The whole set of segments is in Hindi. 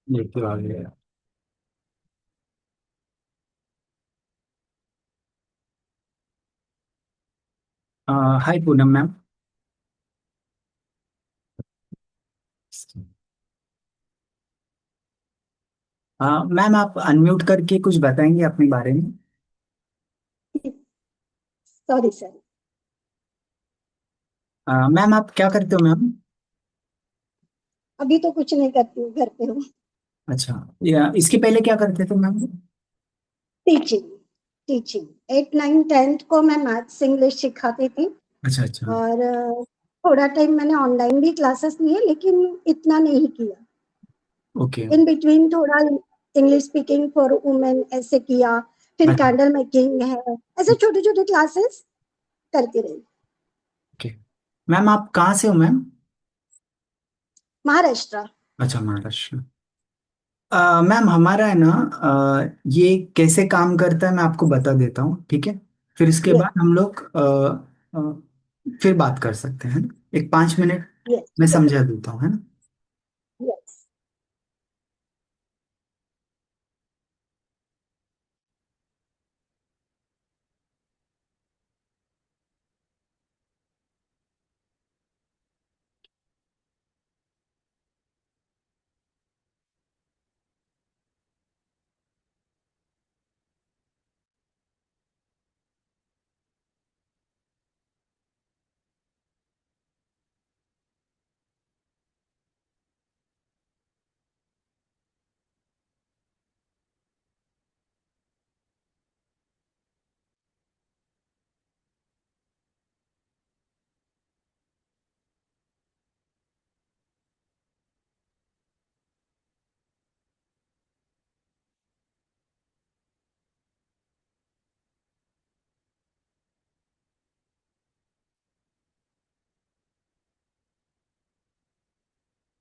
ये तो आ गया। हाय पूनम मैम। मैम आप अनम्यूट करके कुछ बताएंगे अपने बारे में। Sorry sir. मैम आप क्या करते हो मैम? अभी तो कुछ नहीं करती हूँ, घर पे हूँ। अच्छा, या इसके पहले क्या करते थे मैम? टीचिंग। टीचिंग 8 9 10 को मैं मैथ्स इंग्लिश सिखाती थी। अच्छा अच्छा। और थोड़ा टाइम मैंने ऑनलाइन भी क्लासेस लिए, लेकिन इतना नहीं किया। ओके। इन बिटवीन थोड़ा इंग्लिश स्पीकिंग फॉर वुमेन ऐसे किया। फिर अच्छा। कैंडल मेकिंग है, ऐसे छोटे छोटे क्लासेस करती रही। ओके। मैम आप कहाँ से हो मैम? महाराष्ट्र। अच्छा, महाराष्ट्र। मैम हमारा है ना, ये कैसे काम करता है मैं आपको बता देता हूँ, ठीक है? फिर इसके यस। बाद हम लोग फिर बात कर सकते हैं। एक 5 मिनट यस में श्योर। समझा देता हूँ, है ना? यस।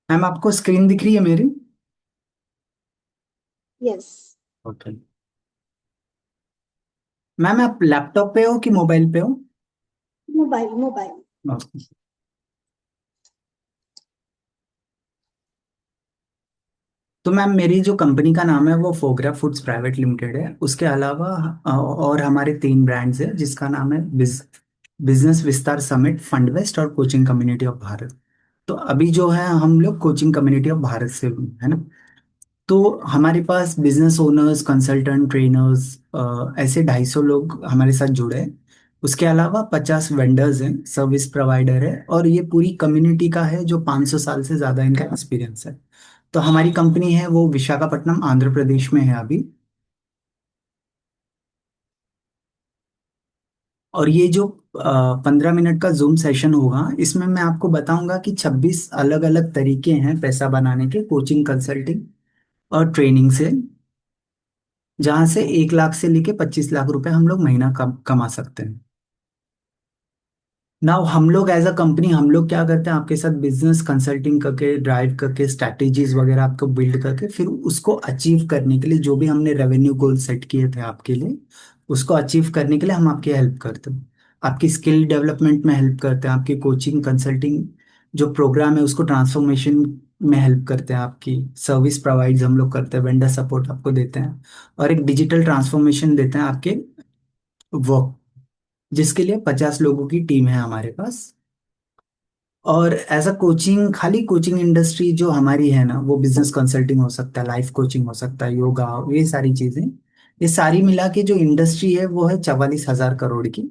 मैम आपको स्क्रीन दिख रही है मेरी? यस। ओके। मैम आप लैपटॉप पे हो कि मोबाइल पे हो? Mobile mobile. ओके। तो मैम मेरी जो कंपनी का नाम है वो फोगरा फूड्स प्राइवेट लिमिटेड है। उसके अलावा और हमारे 3 ब्रांड्स है जिसका नाम है बिजनेस विस्तार समिट, फंड वेस्ट और कोचिंग कम्युनिटी ऑफ भारत। तो अभी जो है हम लोग कोचिंग कम्युनिटी ऑफ भारत से है ना। तो हमारे पास बिजनेस ओनर्स, कंसल्टेंट, ट्रेनर्स ऐसे 250 लोग हमारे साथ जुड़े हैं। उसके अलावा 50 वेंडर्स हैं, सर्विस प्रोवाइडर है, और ये पूरी कम्युनिटी का है जो 500 साल से ज़्यादा इनका एक्सपीरियंस है। तो हमारी कंपनी है वो विशाखापट्टनम आंध्र प्रदेश में है अभी। और ये जो 15 मिनट का जूम सेशन होगा, इसमें मैं आपको बताऊंगा कि 26 अलग अलग तरीके हैं पैसा बनाने के, कोचिंग, कंसल्टिंग और ट्रेनिंग से, जहां से 1 लाख से लेके 25 लाख रुपए हम लोग महीना कमा सकते हैं। नाउ हम लोग एज अ कंपनी हम लोग क्या करते हैं, आपके साथ बिजनेस कंसल्टिंग करके, ड्राइव करके, स्ट्रैटेजीज वगैरह आपको बिल्ड करके, फिर उसको अचीव करने के लिए जो भी हमने रेवेन्यू गोल सेट किए थे आपके लिए, उसको अचीव करने के लिए हम आपकी हेल्प करते हैं। आपकी स्किल डेवलपमेंट में हेल्प करते हैं, आपकी कोचिंग कंसल्टिंग जो प्रोग्राम है उसको ट्रांसफॉर्मेशन में हेल्प करते हैं, आपकी सर्विस प्रोवाइड्स हम लोग करते हैं, वेंडर सपोर्ट आपको देते हैं, और एक डिजिटल ट्रांसफॉर्मेशन देते हैं आपके वर्क, जिसके लिए 50 लोगों की टीम है हमारे पास। और एज अ कोचिंग, खाली कोचिंग इंडस्ट्री जो हमारी है ना, वो बिजनेस कंसल्टिंग हो सकता है, लाइफ कोचिंग हो सकता है, योगा, ये सारी चीजें, ये सारी मिला के जो इंडस्ट्री है वो है 44,000 करोड़ की।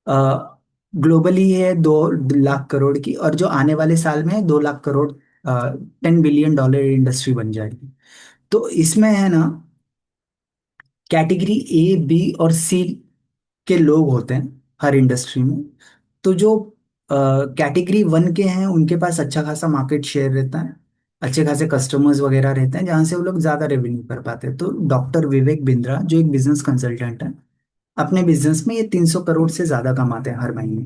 ग्लोबली है 2 लाख करोड़ की, और जो आने वाले साल में है 2 लाख करोड़, $10 बिलियन इंडस्ट्री बन जाएगी। तो इसमें है ना, कैटेगरी ए, बी और सी के लोग होते हैं हर इंडस्ट्री में। तो जो कैटेगरी 1 के हैं उनके पास अच्छा खासा मार्केट शेयर रहता है, अच्छे खासे कस्टमर्स वगैरह रहते हैं, जहाँ से वो लोग ज़्यादा रेवेन्यू कर पाते हैं। तो डॉक्टर विवेक बिंद्रा जो एक बिजनेस कंसल्टेंट है, अपने बिजनेस में ये 300 करोड़ से ज़्यादा कमाते हैं हर महीने।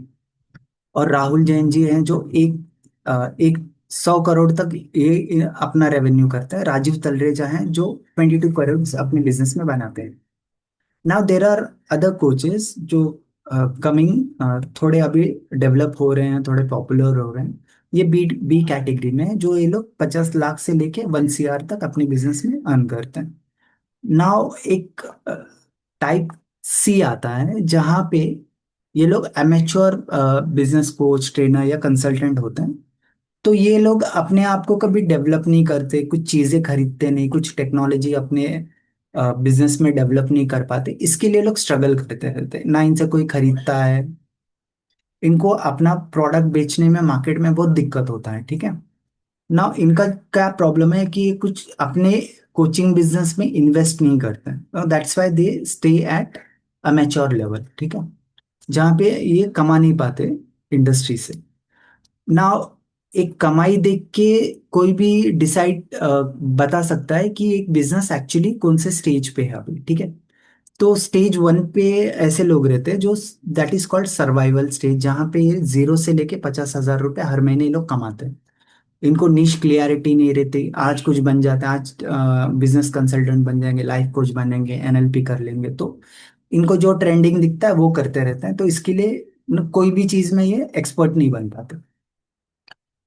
और राहुल जैन जी हैं जो एक 100 करोड़ तक ये अपना रेवेन्यू करता है। राजीव तलरेजा हैं जो 22 करोड़ अपने बिजनेस में बनाते हैं। Now there are other coaches जो कमिंग, थोड़े अभी डेवलप हो रहे हैं, थोड़े पॉपुलर हो रहे हैं। ये बी बी कैटेगरी में है, जो ये लोग 50 लाख से लेके 1 CR तक अपने बिजनेस में अर्न करते हैं। नाउ एक टाइप सी आता है जहाँ पे ये लोग एमेच्योर बिजनेस कोच, ट्रेनर या कंसल्टेंट होते हैं। तो ये लोग अपने आप को कभी डेवलप नहीं करते, कुछ चीजें खरीदते नहीं, कुछ टेक्नोलॉजी अपने बिजनेस में डेवलप नहीं कर पाते, इसके लिए लोग स्ट्रगल करते रहते हैं, ना इनसे कोई खरीदता है, इनको अपना प्रोडक्ट बेचने में मार्केट में बहुत दिक्कत होता है, ठीक है। ना इनका क्या प्रॉब्लम है कि ये कुछ अपने कोचिंग बिजनेस में इन्वेस्ट नहीं करते हैं, that's why they stay at amateur level, ठीक है, जहाँ पे ये कमा नहीं पाते इंडस्ट्री से। ना एक कमाई देख के कोई भी डिसाइड बता सकता है कि एक बिजनेस एक्चुअली कौन से स्टेज पे है अभी, ठीक है। तो स्टेज 1 पे ऐसे लोग रहते हैं जो, that is called survival stage, जहाँ पे ये 0 से लेके 50,000 रुपये हर महीने ये लोग कमाते हैं। इनको निश क्लियरिटी नहीं रहती, आज कुछ बन जाता है, आज बिजनेस कंसल्टेंट बन जाएंगे, लाइफ कोच बनेंगे, NLP कर लेंगे, तो इनको जो ट्रेंडिंग दिखता है वो करते रहते हैं, तो इसके लिए कोई भी चीज में ये एक्सपर्ट नहीं बन पाते।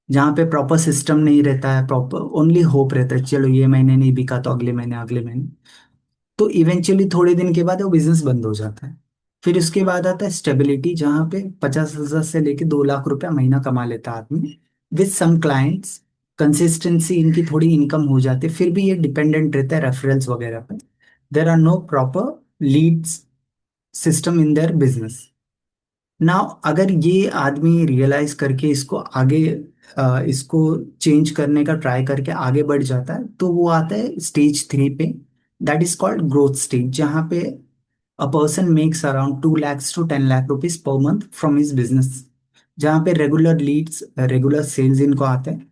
जहाँ पे प्रॉपर सिस्टम नहीं रहता है, प्रॉपर ओनली होप रहता है, चलो ये महीने नहीं बिका तो अगले महीने, अगले महीने, तो इवेंचुअली थोड़े दिन के बाद वो बिजनेस बंद हो जाता है। फिर उसके बाद आता है स्टेबिलिटी, जहाँ पे 50,000 से लेके 2 लाख रुपया महीना कमा लेता है आदमी विद सम क्लाइंट्स। कंसिस्टेंसी इनकी थोड़ी इनकम हो जाती है, फिर भी ये डिपेंडेंट रहता है रेफरल्स वगैरह पे। There are no proper leads system in their business. Now अगर ये आदमी रियलाइज करके इसको आगे, इसको चेंज करने का ट्राई करके आगे बढ़ जाता है, तो वो आता है स्टेज 3 पे, that is called growth stage, जहाँ पे a person makes around 2 lakhs to 10 lakh rupees per month from his business, जहाँ पे रेगुलर लीड्स, रेगुलर सेल्स इनको आते हैं,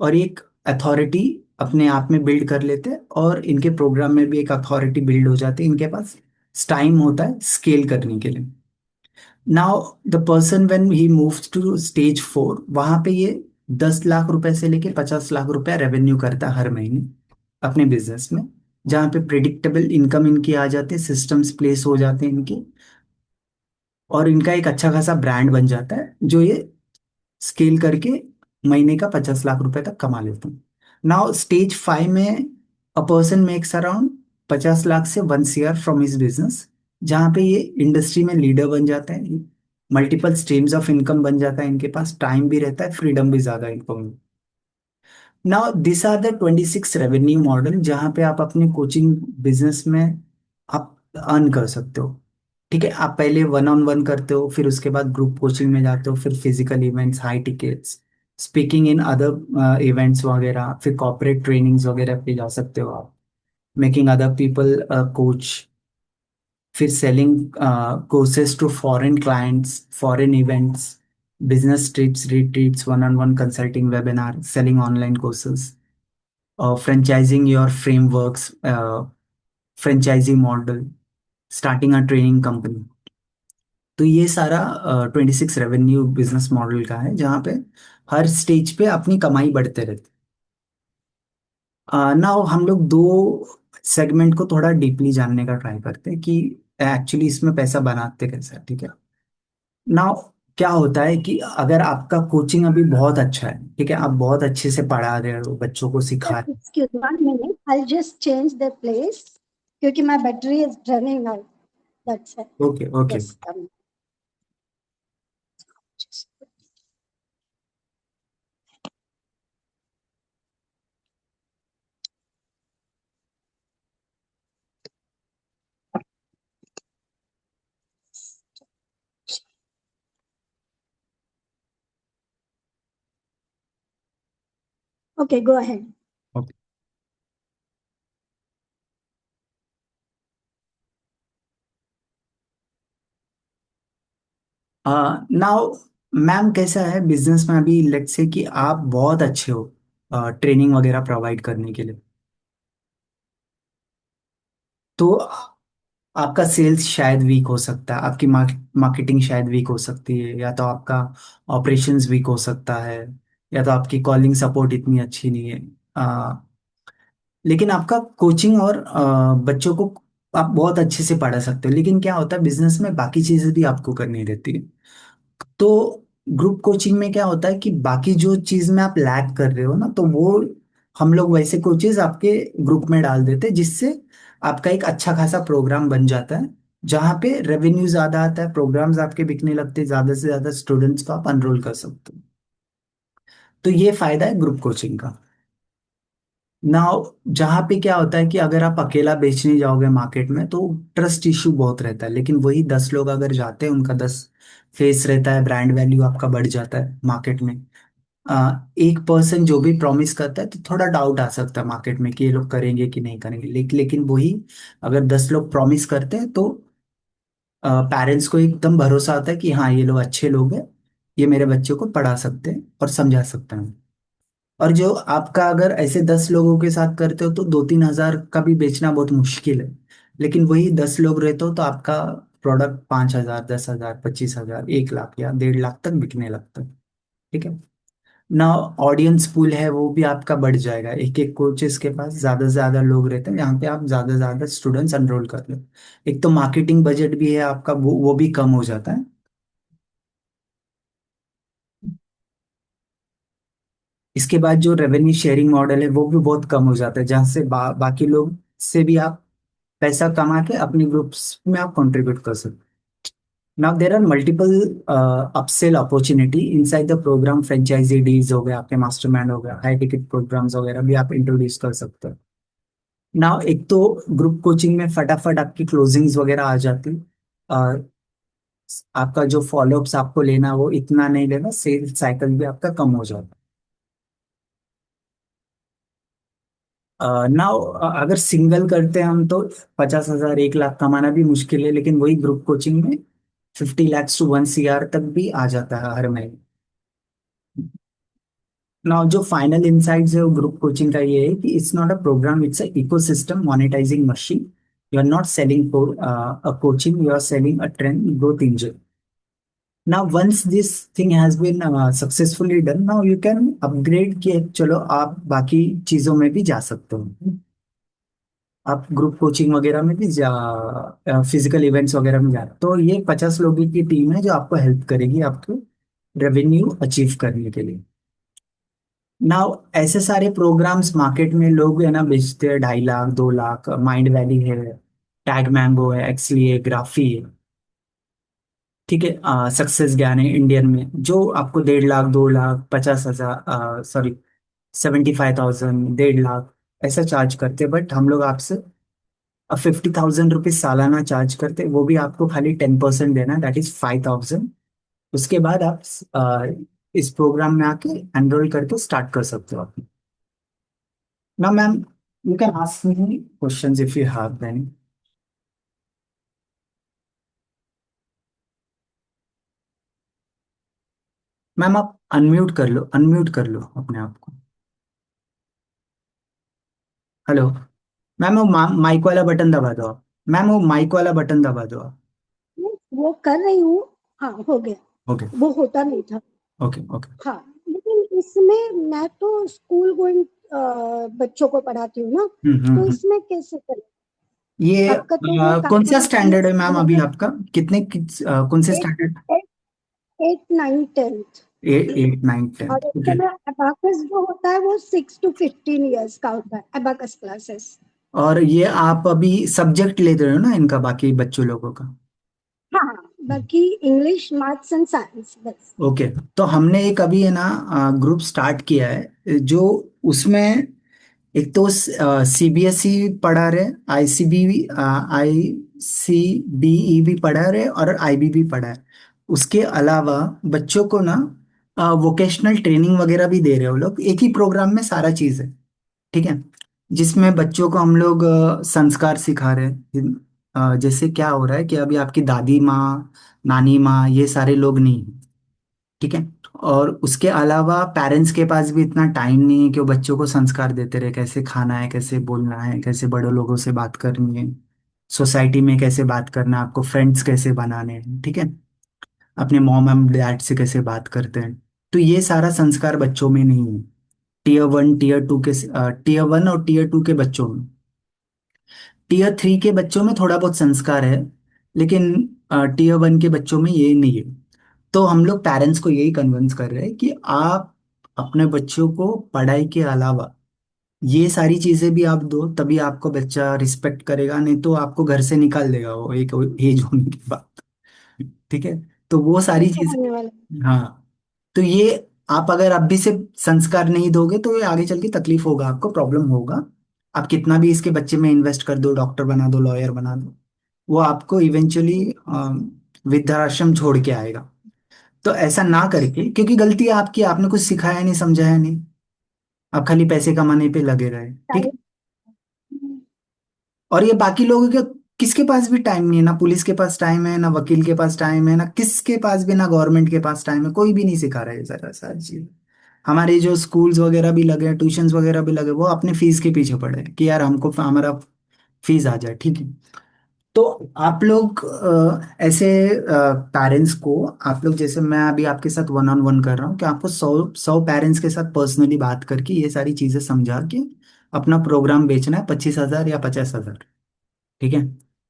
और एक अथॉरिटी अपने आप में बिल्ड कर लेते हैं, और इनके प्रोग्राम में भी एक अथॉरिटी बिल्ड हो जाती है, इनके पास टाइम होता है स्केल करने के लिए। Now the person when he moves to stage 4, वहां पे ये 10 लाख रुपए से लेके 50 लाख रुपया रेवेन्यू करता है हर महीने अपने बिजनेस में, जहाँ पे प्रिडिक्टेबल इनकम इनकी आ जाती है, सिस्टम्स प्लेस हो जाते हैं इनके, और इनका एक अच्छा खासा ब्रांड बन जाता है, जो ये स्केल करके महीने का 50 लाख रुपए तक कमा लेते हैं। नाउ स्टेज 5 में a person makes around 50 lakh से 1 CR फ्रॉम हिज बिजनेस, जहाँ पे ये इंडस्ट्री में लीडर बन जाता है, मल्टीपल स्ट्रीम्स ऑफ इनकम बन जाता है, इनके पास टाइम भी रहता है, फ्रीडम भी ज्यादा income. Now this are the 26 revenue model, जहाँ पे आप अपने कोचिंग बिजनेस में आप अर्न कर सकते हो, ठीक है। आप पहले 1-on-1 करते हो, फिर उसके बाद ग्रुप कोचिंग में जाते हो, फिर physical events, high tickets, speaking in other events वगैरह, फिर कॉर्पोरेट ट्रेनिंग्स वगैरह पे जा सकते हो आप, मेकिंग अदर पीपल कोच, फिर selling courses to foreign clients, foreign events, business trips, retreats, 1-on-1 consulting, webinar, selling online courses, franchising your frameworks, franchisee model, starting a training company। तो ये सारा 26 रेवेन्यू बिजनेस मॉडल का है, जहाँ पे हर स्टेज पे अपनी कमाई बढ़ते रहते। नाउ हम लोग दो सेगमेंट को थोड़ा डीपली जानने का ट्राई करते हैं कि एक्चुअली इसमें पैसा बनाते कैसे हैं, ठीक है। नाउ क्या होता है कि अगर आपका कोचिंग अभी बहुत अच्छा है, ठीक है, आप बहुत अच्छे से पढ़ा रहे हो, बच्चों को सिखा रहे Excuse 1 minute. I'll just change the place क्योंकि my battery is running out. That's it. हो, okay okay. Yes. Okay, go ahead. Now ma'am, कैसा है बिजनेस में अभी, लेट्स से कि आप बहुत अच्छे हो ट्रेनिंग वगैरह प्रोवाइड करने के लिए, तो आपका सेल्स शायद वीक हो सकता है, आपकी मार्केटिंग शायद वीक हो सकती है, या तो आपका ऑपरेशंस वीक हो सकता है, या तो आपकी कॉलिंग सपोर्ट इतनी अच्छी नहीं है, लेकिन आपका कोचिंग और बच्चों को आप बहुत अच्छे से पढ़ा सकते हो, लेकिन क्या होता है बिजनेस में बाकी चीजें भी आपको करनी रहती है। तो ग्रुप कोचिंग में क्या होता है कि बाकी जो चीज में आप लैग कर रहे हो ना, तो वो हम लोग वैसे कोचेज आपके ग्रुप में डाल देते हैं, जिससे आपका एक अच्छा खासा प्रोग्राम बन जाता है, जहाँ पे रेवेन्यू ज्यादा आता है, प्रोग्राम्स आपके बिकने लगते हैं, ज्यादा से ज्यादा स्टूडेंट्स को आप अनरोल कर सकते हो। तो ये फायदा है ग्रुप कोचिंग का। नाउ जहाँ पे क्या होता है कि अगर आप अकेला बेचने जाओगे मार्केट में तो ट्रस्ट इशू बहुत रहता है, लेकिन वही 10 लोग अगर जाते हैं, उनका 10 फेस रहता है, ब्रांड वैल्यू आपका बढ़ जाता है मार्केट में। एक पर्सन जो भी प्रॉमिस करता है तो थोड़ा डाउट आ सकता है मार्केट में कि ये लोग करेंगे कि नहीं करेंगे, लेकिन वही अगर 10 लोग प्रॉमिस करते हैं तो पेरेंट्स को एकदम भरोसा आता है कि हाँ ये लोग अच्छे लोग हैं, ये मेरे बच्चे को पढ़ा सकते हैं और समझा सकते हैं। और जो आपका अगर ऐसे 10 लोगों के साथ करते हो तो 2-3 हजार का भी बेचना बहुत मुश्किल है, लेकिन वही 10 लोग रहते हो तो आपका प्रोडक्ट 5 हजार, 10 हजार, 25 हजार, 1 लाख या 1.5 लाख तक बिकने लगता है। ठीक है ना। ऑडियंस पूल है वो भी आपका बढ़ जाएगा, एक एक कोचेस के पास ज्यादा से ज्यादा लोग रहते हैं, यहाँ पे आप ज्यादा से ज्यादा स्टूडेंट्स एनरोल कर लो। एक तो मार्केटिंग बजट भी है आपका, वो भी कम हो जाता है। इसके बाद जो रेवेन्यू शेयरिंग मॉडल है वो भी बहुत कम हो जाता है, जहाँ से बाकी लोग से भी आप पैसा कमा के अपने ग्रुप्स में आप कंट्रीब्यूट कर सकते हैं। Now there are multiple upsell opportunity inside the programme, franchisee deals हो गए आपके, मास्टरमाइंड हो गया, हाई टिकट प्रोग्राम्स वगैरह भी आप इंट्रोड्यूस कर सकते हो। नाउ एक तो ग्रुप कोचिंग में फटाफट आपकी क्लोजिंग्स वगैरह आ जाती, और आपका जो फॉलोअप्स आपको लेना वो इतना नहीं लेना, सेल्स साइकिल भी आपका कम हो जाता। नाउ अगर सिंगल करते हैं हम तो 50 हजार 1 लाख कमाना भी मुश्किल है, लेकिन वही ग्रुप कोचिंग में 50 lakhs to 1 CR तक भी आ जाता है हर महीने। नाउ जो फाइनल इनसाइट्स है वो ग्रुप कोचिंग का ये है कि it's not a programme, it's a ecosystem monetising machine. You are not selling for a coaching, you are selling a trend growth engine. Now once this thing has been successfully done, now you can upgrade कि चलो आप बाकी चीजों में भी जा सकते हो। आप ग्रुप कोचिंग वगैरह में भी जा, फिजिकल इवेंट्स वगैरह में जा, तो ये 50 लोगों की टीम है जो आपको हेल्प करेगी आपको रेवेन्यू अचीव करने के लिए। नाउ ऐसे सारे प्रोग्राम्स मार्केट में लोग है ना बेचते हैं, 2.5 लाख 2 लाख, माइंड वैली है, टैग मैंगो है, एक्सली है, ग्राफी है। ठीक है, सक्सेस ज्ञान है इंडियन में, जो आपको 1.5 लाख 2 लाख 50 हजार, सॉरी 75,000, 1.5 लाख ऐसा चार्ज करते हैं, बट हम लोग आपसे 50,000 रुपीज सालाना चार्ज करते हैं, वो भी आपको खाली 10% देना, दैट इज 5,000। उसके बाद आप इस प्रोग्राम में आके एनरोल करके स्टार्ट कर सकते हो आप। ना ma'am, you can ask me questions if you have any. Ma'am आप अनम्यूट कर लो, अनम्यूट कर लो अपने आप को। हेलो मैम, वो माइक वाला बटन दबा दो आप। मैम वो माइक वाला बटन दबा दो आप। वो कर रही हूँ। हाँ, हो गया। ओके वो होता नहीं था। Okay okay. हाँ, लेकिन इसमें मैं तो स्कूल गोइंग बच्चों को पढ़ाती हूँ ना, तो हम्म। इसमें कैसे करें? ये आपका तो वो कौन सा कैलकुलेशन स्टैंडर्ड है मैम अलग अभी है। आपका? कितने कौन से एट स्टैंडर्ड? एट 8, 9, 10। 8, 8, 9, 10। और इस ओके। समय अबाकस जो होता है वो 6 to 15 years का होता है, अबाकस क्लासेस। और ये आप अभी सब्जेक्ट लेते हो ना इनका, बाकी बच्चों लोगों का? हाँ हाँ, बाकी इंग्लिश, मैथ्स एंड साइंस बस। ओके। तो हमने एक अभी है ना ग्रुप स्टार्ट किया है, जो उसमें एक तो सीबीएसई पढ़ा रहे, आईसीबीई भी पढ़ा रहे और आईबी भी पढ़ा है। उसके अलावा बच्चों को ना वोकेशनल ट्रेनिंग वगैरह भी दे रहे हो लोग, एक ही प्रोग्राम में सारा चीज़ है। ठीक है, जिसमें बच्चों को हम लोग संस्कार सिखा रहे हैं। जैसे क्या हो रहा है कि अभी आपकी दादी माँ, नानी माँ, ये सारे लोग नहीं हैं। ठीक है, और उसके अलावा पेरेंट्स के पास भी इतना टाइम नहीं है कि वो बच्चों को संस्कार देते रहे, कैसे खाना है, कैसे बोलना है, कैसे बड़े लोगों से बात करनी है, सोसाइटी में कैसे बात करना है, आपको फ्रेंड्स कैसे बनाने हैं। ठीक है, अपने मॉम एंड डैड से कैसे बात करते हैं। तो ये सारा संस्कार बच्चों में नहीं है। टीयर 1 टीयर 2 के, टीयर 1 और टीयर 2 के बच्चों में, टीयर 3 के बच्चों में थोड़ा बहुत संस्कार है, लेकिन टीयर 1 के बच्चों में ये नहीं है। तो हम लोग पेरेंट्स को यही कन्विंस कर रहे हैं कि आप अपने बच्चों को पढ़ाई के अलावा ये सारी चीजें भी आप दो, तभी आपको बच्चा रिस्पेक्ट करेगा, नहीं तो आपको घर से निकाल देगा वो एक एज होने के बाद। ठीक है। तो वो सारी तो चीजें। होने वाला हाँ। तो ये आप अगर अभी से संस्कार नहीं दोगे तो ये आगे चल के तकलीफ होगा, आपको प्रॉब्लम होगा। आप कितना भी इसके बच्चे में इन्वेस्ट कर दो, डॉक्टर बना दो, लॉयर बना दो, वो आपको इवेंचुअली वृद्धाश्रम छोड़ के आएगा। तो ऐसा ना करके, क्योंकि गलती आपकी, आपने कुछ सिखाया नहीं, समझाया नहीं, आप खाली पैसे कमाने पे लगे रहे। ठीक है। टाइम। और ये बाकी लोगों के, किसके पास भी टाइम नहीं है, ना पुलिस के पास टाइम है, ना वकील के पास टाइम है, ना किसके पास भी, ना गवर्नमेंट के पास टाइम है, कोई भी नहीं सिखा रहा है जरा सारी चीज। हमारे जो स्कूल्स वगैरह भी लगे, ट्यूशंस वगैरह भी लगे, वो अपने फीस के पीछे पड़े हैं कि यार हमको हमारा फीस आ जाए। ठीक है। तो आप लोग ऐसे पेरेंट्स को, आप लोग जैसे मैं अभी आपके साथ वन ऑन वन कर रहा हूँ, कि आपको 100 पेरेंट्स के साथ पर्सनली बात करके ये सारी चीजें समझा के अपना प्रोग्राम बेचना है, 25,000 या 50,000। ठीक है।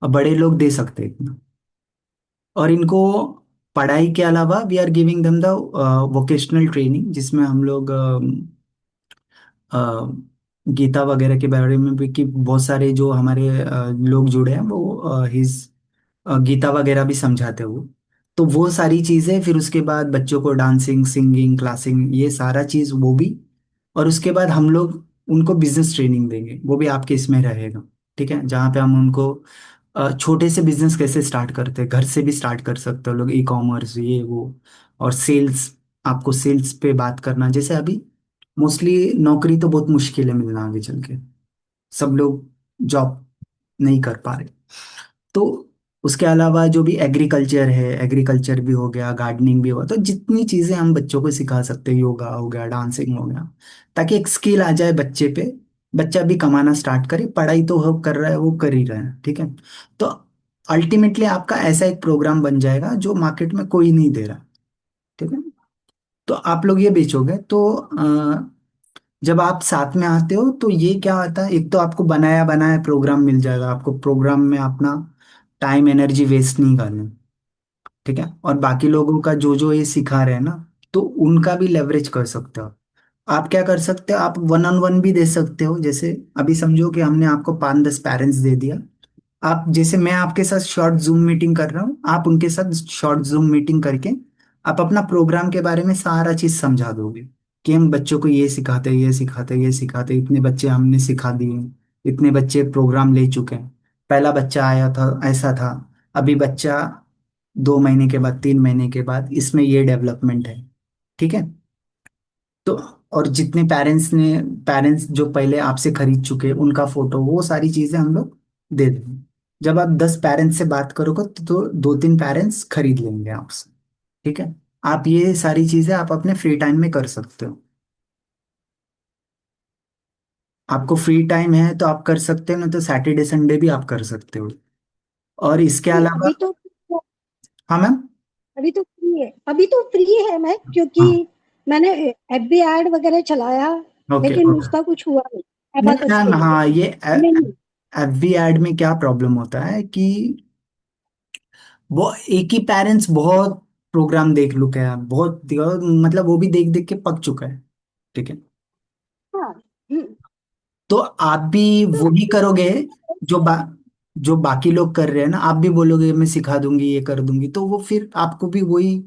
और बड़े लोग दे सकते हैं इतना। और इनको पढ़ाई के अलावा we are giving them the vocational training, जिसमें हम लोग गीता वगैरह के बारे में भी, कि बहुत सारे जो हमारे लोग जुड़े हैं वो हिज गीता वगैरह भी समझाते हैं वो। तो वो सारी चीजें, फिर उसके बाद बच्चों को डांसिंग, सिंगिंग, क्लासिंग, ये सारा चीज वो भी। और उसके बाद हम लोग उनको बिजनेस ट्रेनिंग देंगे, वो भी आपके इसमें रहेगा। ठीक है। जहाँ पे हम उनको छोटे से बिजनेस कैसे स्टार्ट करते हैं, घर से भी स्टार्ट कर सकते हो लोग, ई कॉमर्स ये वो। और सेल्स, आपको सेल्स पे बात करना, जैसे अभी मोस्टली नौकरी तो बहुत मुश्किल है मिलना आगे चल के, सब लोग जॉब नहीं कर पा रहे। तो उसके अलावा जो भी एग्रीकल्चर है, एग्रीकल्चर भी हो गया, गार्डनिंग भी हुआ, तो जितनी चीजें हम बच्चों को सिखा सकते हैं, योगा हो गया, डांसिंग हो गया, ताकि एक स्किल आ जाए बच्चे पे, बच्चा भी कमाना स्टार्ट करे, पढ़ाई तो वो कर रहा है, वो कर ही रहा है। ठीक है। तो अल्टीमेटली आपका ऐसा एक प्रोग्राम बन जाएगा जो मार्केट में कोई नहीं दे रहा। ठीक है। तो आप लोग ये बेचोगे तो जब आप साथ में आते हो तो ये क्या होता है, एक तो आपको बनाया बनाया प्रोग्राम मिल जाएगा, आपको प्रोग्राम में अपना टाइम एनर्जी वेस्ट नहीं करना। ठीक है। और बाकी लोगों का जो जो ये सिखा रहे हैं ना, तो उनका भी लेवरेज कर सकते हो। आप क्या कर सकते हो, आप वन ऑन वन भी दे सकते हो। जैसे अभी समझो कि हमने आपको 5-10 पेरेंट्स दे दिया, आप जैसे मैं आपके साथ शॉर्ट जूम मीटिंग कर रहा हूँ, आप उनके साथ शॉर्ट जूम मीटिंग करके आप अपना प्रोग्राम के बारे में सारा चीज समझा दोगे, कि हम बच्चों को ये सिखाते हैं, ये सिखाते हैं, ये सिखाते हैं, इतने बच्चे हमने सिखा दिए, इतने बच्चे प्रोग्राम ले चुके हैं, पहला बच्चा आया था ऐसा था, अभी बच्चा 2 महीने के बाद, 3 महीने के बाद इसमें ये डेवलपमेंट है। ठीक है। तो और जितने पेरेंट्स जो पहले आपसे खरीद चुके उनका फोटो, वो सारी चीजें हम लोग दे देंगे। जब आप 10 पेरेंट्स से बात करोगे तो 2-3 पेरेंट्स खरीद लेंगे आपसे। ठीक है। आप ये सारी चीजें आप अपने फ्री टाइम में कर सकते हो। आपको फ्री टाइम है तो आप कर सकते हो, ना तो सैटरडे संडे भी आप कर सकते हो। और इसके नहीं, अलावा। हाँ मैम। अभी तो फ्री है, अभी तो फ्री है मैं, क्योंकि हाँ। मैंने एफबी एड वगैरह चलाया, ओके लेकिन ओके। उसका कुछ हुआ नहीं नहीं एबाकस मैम, के लिए। हाँ ये नहीं। एफबी एड में क्या प्रॉब्लम होता है कि वो एक ही पेरेंट्स बहुत प्रोग्राम देख लुके हैं, मतलब वो भी देख देख के पक चुका है। ठीक है। हाँ। हम्म। तो आप भी तो वही करोगे जो जो बाकी लोग कर रहे हैं ना, आप भी बोलोगे मैं सिखा दूंगी, ये कर दूंगी, तो वो फिर आपको भी वही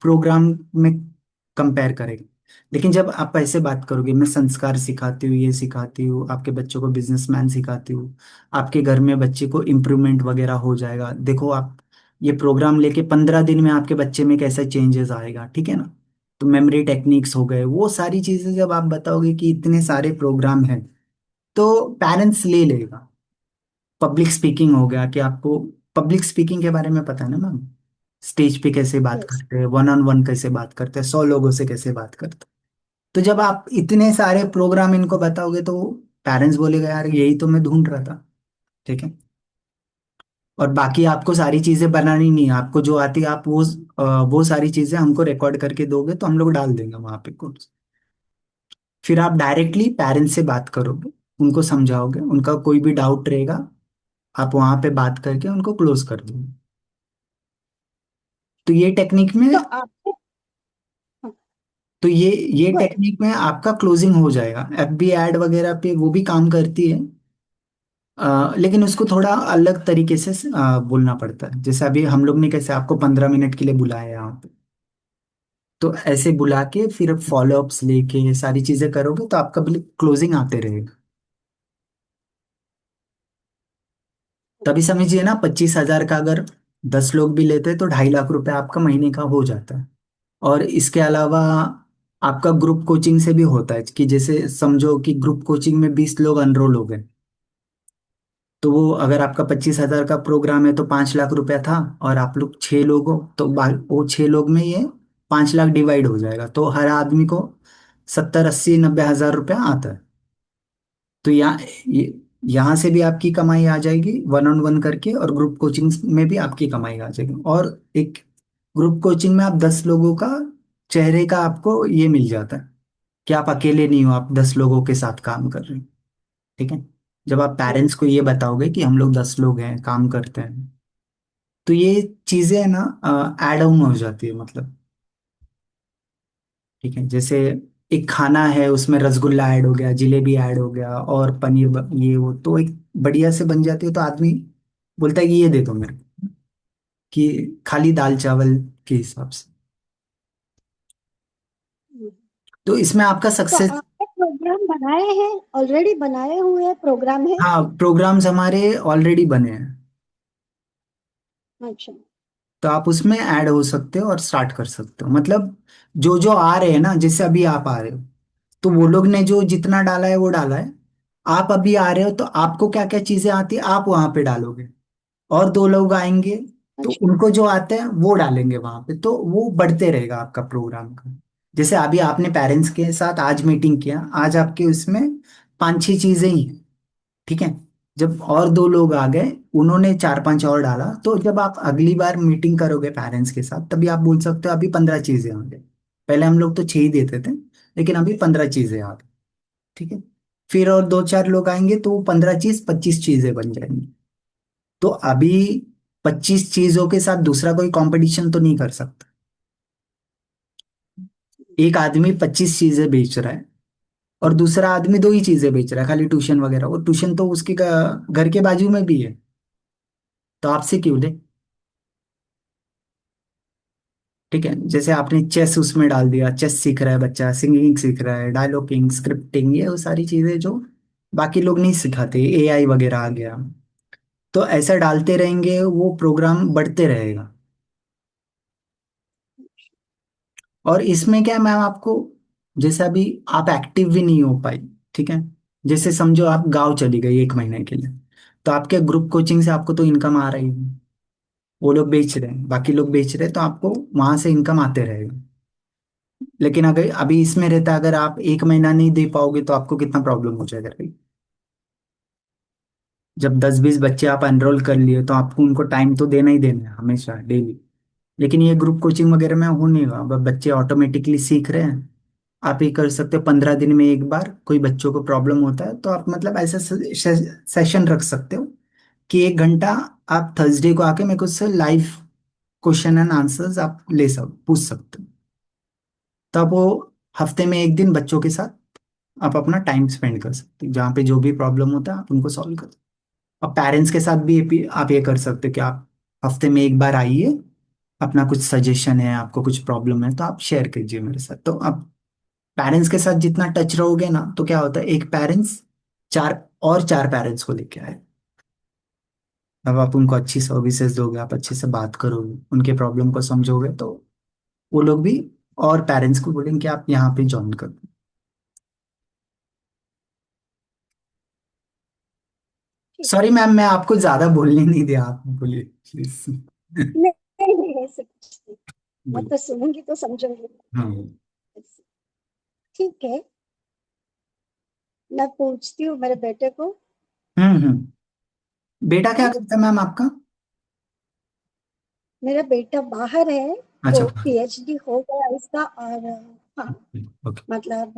प्रोग्राम में कंपेयर करेगा। लेकिन जब आप ऐसे बात करोगे, मैं संस्कार सिखाती हूँ, ये सिखाती हूँ, आपके बच्चों को बिजनेसमैन सिखाती हूँ, आपके घर में बच्चे को इम्प्रूवमेंट वगैरह हो जाएगा, देखो आप ये प्रोग्राम लेके 15 दिन में आपके बच्चे में कैसा चेंजेस आएगा। ठीक है ना। तो मेमोरी टेक्निक्स हो गए, वो सारी चीजें जब आप बताओगे कि इतने सारे प्रोग्राम हैं, तो पेरेंट्स ले लेगा। पब्लिक स्पीकिंग हो गया, कि आपको पब्लिक स्पीकिंग के बारे में पता है ना मैम, स्टेज पे कैसे बात यस। करते हैं, वन ऑन वन कैसे बात करते हैं, 100 लोगों से कैसे बात करते हैं। तो जब आप इतने सारे प्रोग्राम इनको बताओगे तो पेरेंट्स बोलेगा यार यही तो मैं ढूंढ रहा था। ठीक है। और बाकी आपको सारी चीजें बनानी नहीं है, आपको जो आती है आप वो सारी चीजें हमको रिकॉर्ड करके दोगे तो हम लोग डाल देंगे वहां पे कोर्स। फिर आप डायरेक्टली पेरेंट्स से बात करोगे, उनको समझाओगे, उनका कोई भी डाउट रहेगा, आप वहां पे बात करके उनको क्लोज कर दोगे। तो ये टेक्निक में तो आपने, हाँ, तो ये बोलो। टेक्निक में आपका क्लोजिंग हो जाएगा। एफबी एड वगैरह पे वो भी काम करती है, लेकिन उसको थोड़ा अलग तरीके से बोलना पड़ता है। जैसे अभी हम लोग ने कैसे आपको 15 मिनट के लिए बुलाया यहाँ पे, तो ऐसे बुला के फिर फॉलोअप्स लेके सारी चीजें करोगे तो आपका बिल क्लोजिंग आते रहेगा। तभी समझिए ना, 25,000 का अगर 10 लोग भी लेते हैं तो 2.5 लाख रुपए आपका महीने का हो जाता है। और इसके अलावा आपका ग्रुप कोचिंग से भी होता है कि जैसे समझो कि ग्रुप कोचिंग में 20 लोग अनरोल हो गए, तो वो अगर आपका 25,000 का प्रोग्राम है तो 5 लाख रुपया था, और आप लोग 6 लोग हो तो वो 6 लोग में ये 5 लाख डिवाइड हो जाएगा, तो हर आदमी को 70, 80, 90 हज़ार रुपया आता है। तो यहाँ से भी आपकी कमाई आ जाएगी वन ऑन वन करके, और ग्रुप कोचिंग में भी आपकी कमाई आ जाएगी। और एक ग्रुप कोचिंग में आप 10 लोगों का चेहरे का आपको ये मिल जाता है कि आप अकेले नहीं हो, आप 10 लोगों के साथ काम कर रहे हो। ठीक है। जब आप पेरेंट्स को ये बताओगे कि हम लोग 10 लोग हैं काम करते हैं, तो ये चीजें है ना ऐड ऑन हो जाती है मतलब। ठीक है। जैसे एक खाना है उसमें रसगुल्ला ऐड हो गया, जिलेबी ऐड हो गया, और पनीर ये वो, तो एक बढ़िया से बन जाती है। तो आदमी बोलता है कि ये दे दो मेरे को, कि खाली दाल चावल के हिसाब से। तो इसमें आपका तो सक्सेस। आपने प्रोग्राम बनाए हैं, ऑलरेडी बनाए हुए प्रोग्राम है? हाँ, प्रोग्राम्स हमारे ऑलरेडी बने हैं, अच्छा। तो आप उसमें ऐड हो सकते हो और स्टार्ट कर सकते हो। मतलब जो जो आ रहे हैं ना, जैसे अभी आप आ रहे हो, तो वो लोग ने जो जितना डाला है वो डाला है। आप अभी आ रहे हो तो आपको क्या क्या चीजें आती है आप वहां पे डालोगे, और 2 लोग आएंगे तो अच्छा। उनको जो आते हैं वो डालेंगे वहां पे, तो वो बढ़ते रहेगा आपका प्रोग्राम का। जैसे अभी आपने पेरेंट्स के साथ आज मीटिंग किया, आज आपके उसमें 5-6 चीजें ही हैं। ठीक है। जब और 2 लोग आ गए, उन्होंने 4-5 और डाला, तो जब आप अगली बार मीटिंग करोगे पेरेंट्स के साथ, तभी आप बोल सकते हो अभी 15 चीजें आ गई। पहले हम लोग तो 6 ही देते थे, लेकिन अभी 15 चीजें आ गई। ठीक है। फिर और 2-4 लोग आएंगे तो वो 15 चीज 25 चीजें बन जाएंगी। तो अभी 25 चीजों के साथ दूसरा कोई कंपटीशन तो नहीं कर सकता। एक आदमी 25 चीजें बेच रहा है, और दूसरा आदमी 2 ही चीजें बेच रहा है, खाली ट्यूशन वगैरह। और ट्यूशन तो उसके घर के बाजू में भी है, तो आपसे क्यों ले। ठीक है। जैसे आपने चेस उसमें डाल दिया, चेस सीख रहा है बच्चा, सिंगिंग सीख रहा है, डायलॉगिंग, स्क्रिप्टिंग, ये वो सारी चीजें जो बाकी लोग नहीं सिखाते, एआई वगैरह आ गया। तो ऐसा डालते रहेंगे, वो प्रोग्राम बढ़ते रहेगा। और इसमें क्या है मैम, आपको जैसे अभी आप एक्टिव भी नहीं हो पाई। ठीक है। जैसे समझो आप गांव चली गई 1 महीने के लिए, तो आपके ग्रुप कोचिंग से आपको तो इनकम आ रही है, वो लोग बेच रहे हैं, बाकी लोग बेच रहे हैं, तो आपको वहां से इनकम आते रहेगा। लेकिन अगर अभी इसमें रहता, अगर आप 1 महीना नहीं दे पाओगे तो आपको कितना प्रॉब्लम हो जाएगा भाई। जब 10-20 बच्चे आप एनरोल कर लिए तो आपको उनको टाइम तो देना ही देना है हमेशा, डेली। लेकिन ये ग्रुप कोचिंग वगैरह में हो नहीं रहा, अब बच्चे ऑटोमेटिकली सीख रहे हैं। आप ये कर सकते हो 15 दिन में एक बार, कोई बच्चों को प्रॉब्लम होता है तो आप मतलब ऐसा सेशन रख सकते हो कि 1 घंटा आप थर्सडे को आके मेरे को उससे लाइव क्वेश्चन एंड आंसर्स आप पूछ सकते हो। तो आप वो हफ्ते में एक दिन बच्चों के साथ आप अपना टाइम स्पेंड कर सकते हो, जहाँ पे जो भी प्रॉब्लम होता है आप उनको सॉल्व कर। अब पेरेंट्स के साथ भी आप ये कर सकते हो कि आप हफ्ते में एक बार आइए, अपना कुछ सजेशन है, आपको कुछ प्रॉब्लम है तो आप शेयर कीजिए मेरे साथ। तो आप पेरेंट्स के साथ जितना टच रहोगे ना, तो क्या होता है, एक पेरेंट्स चार और 4 पेरेंट्स को लेके आए। अब आप उनको अच्छी सर्विसेज दोगे, आप अच्छे से बात करोगे, उनके प्रॉब्लम को समझोगे, तो वो लोग भी और पेरेंट्स को बोलेंगे कि आप यहाँ पे ज्वाइन करो। ठीक सॉरी मैम, मैं आपको ज्यादा बोलने नहीं दिया, आप बोलिए प्लीज। है। नहीं नहीं, ऐसे कुछ नहीं। मैं बोलिए। तो सुनूंगी तो समझूंगी। हाँ। ठीक है। मैं पूछती हूँ मेरे बेटे को। बेटा क्या हाँ, करता है मैम आपका? मेरा बेटा बाहर है। अच्छा। वो पीएचडी हो गया उसका, और हाँ, ओके। मतलब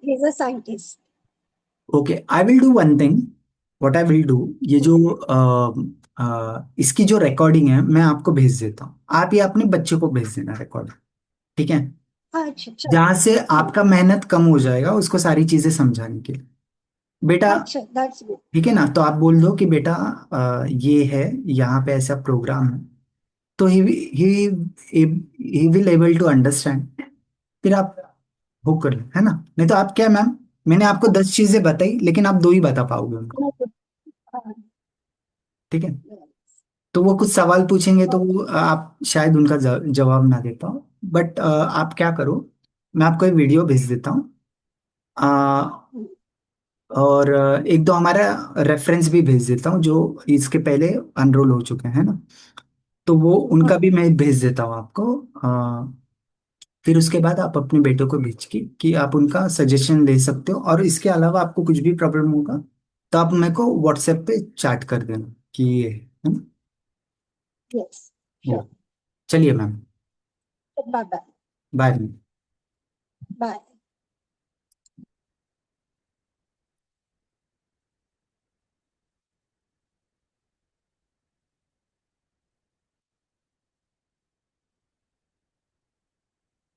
he is a scientist. Okay, I will do one thing. What I will do, ये जो इसकी जो रिकॉर्डिंग है मैं आपको भेज देता हूँ, आप ये अपने बच्चे को भेज देना रिकॉर्ड। ठीक है? अच्छा चलो। जहाँ से हाँ, आपका मेहनत कम हो जाएगा उसको सारी चीजें समझाने के लिए। बेटा, अच्छा दैट्स गुड। ठीक है ना? तो आप बोल दो कि बेटा ये है, यहाँ पे ऐसा प्रोग्राम है, तो he will able to understand. फिर आप वो कर लें, है ना? नहीं तो आप क्या मैम, मैंने आपको 10 चीजें बताई लेकिन आप 2 ही बता पाओगे उनको। ठीक है? तो वो कुछ सवाल पूछेंगे तो वो आप शायद उनका जवाब ना दे पाओ, बट आप क्या करो, मैं आपको एक वीडियो भेज देता हूँ, और एक दो हमारा रेफरेंस भी भेज देता हूँ जो इसके पहले अनरोल हो चुके हैं ना, तो वो उनका भी मैं भेज देता हूँ आपको। फिर उसके बाद आप अपने बेटों को भेज के कि आप उनका सजेशन ले सकते हो, और इसके अलावा आपको कुछ भी प्रॉब्लम होगा तो आप मेरे को व्हाट्सएप पे चैट कर देना कि ये है ना? यस वो, श्योर। चलिए ma'am, bye bye. Bye. Bye.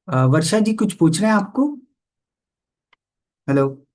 Varsha ji कुछ पूछ रहे हैं आपको? हेलो?